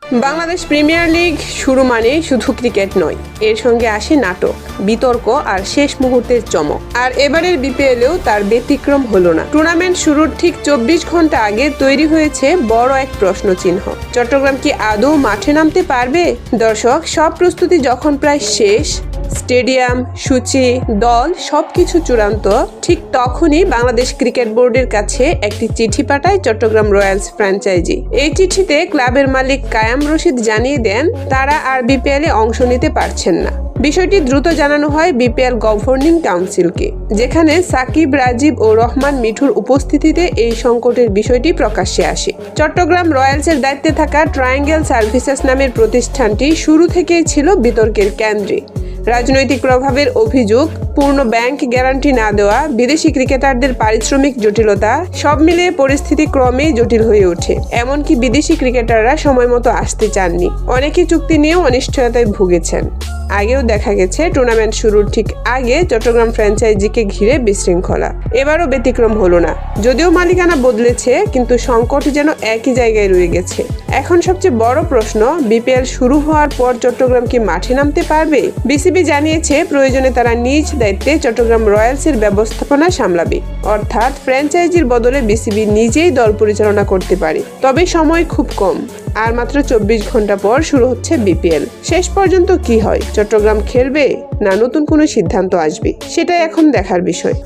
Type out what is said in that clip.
Bangladesh premier league শুরু মানে শুধু ক্রিকেট নয়, এর সঙ্গে আসে নাটক, বিতর্ক আর শেষ মুহূর্তের চমক। আর এবারের বিপিএলেও তার ব্যতিক্রম হলো না। টুর্নামেন্ট শুরুর ঠিক 24 ঘন্টা আগে তৈরি হয়েছে বড় এক প্রশ্নচিহ্ন। চট্টগ্রাম কি আদৌ মাঠে নামতে পারবে? দর্শক, সব প্রস্তুতি যখন প্রায় শেষ, স্টেডিয়াম, সূচি, দল সবকিছু চূড়ান্ত, ঠিক তখনই বাংলাদেশ ক্রিকেট বোর্ডের কাছে একটি চিঠি পাঠায় চট্টগ্রাম রয়্যালস ফ্র্যাঞ্চাইজি। এই চিঠিতে ক্লাবের মালিক কায়াম রশিদ জানিয়ে দেন তারা আর বিপিএলে অংশ নিতে পারছেন না। বিষয়টি দ্রুত জানানো হয় বিপিএল গভর্নিং কাউন্সিলকে, যেখানে সাকিব, রাজীব ও রহমান মিঠুর উপস্থিতিতে এই সংকটের বিষয়টি প্রকাশ্যে আসে। চট্টগ্রাম রয়্যালসের দায়িত্বে থাকা ট্রায়াঙ্গেল সার্ভিসেস নামের প্রতিষ্ঠানটি শুরু থেকেই ছিল বিতর্কের কেন্দ্রে। রাজনৈতিক প্রভাবের অভিযোগ, পূর্ণ ব্যাংক গ্যারান্টি না দেওয়া, বিদেশি ক্রিকেটারদের পারিশ্রমিক জটিলতা, সব মিলিয়ে পরিস্থিতি ক্রমেই জটিল হয়ে ওঠে। এমনকি বিদেশি ক্রিকেটাররা সময় মতো আসতে চাননি। অনেকে চুক্তি নিয়েও অনিশ্চয়তায় ভুগেছেন। আগেও দেখা গেছে টুর্নামেন্ট শুরুর ঠিক আগে চট্টগ্রাম ফ্র্যাঞ্চাইজিকে ঘিরে বিশৃঙ্খলা। এবারও ব্যতিক্রম হলো না। যদিও মালিকানা বদলেছে, কিন্তু সংকট যেন একই জায়গায় রয়ে গেছে। এখন সবচেয়ে বড় প্রশ্ন, বিপিএল শুরু হওয়ার পর চট্টগ্রাম কি মাঠে নামতে পারবে? বিসিবি জানিয়েছে প্রয়োজনে তারা নিজ দায়িত্বে চট্টগ্রাম রয়্যালসের ব্যবস্থাপনা সামলাবে, অর্থাৎ ফ্র্যাঞ্চাইজির বদলে বিসিবি নিজেই দল পরিচালনা করতে পারে। তবে সময় খুব কম, আর মাত্র 24 ঘন্টা পর শুরু হচ্ছে বিপিএল। শেষ পর্যন্ত কি হয়? চট্টগ্রাম খেলবে না নতুন কোনো সিদ্ধান্ত আসবে? সেটাই এখন দেখার বিষয়।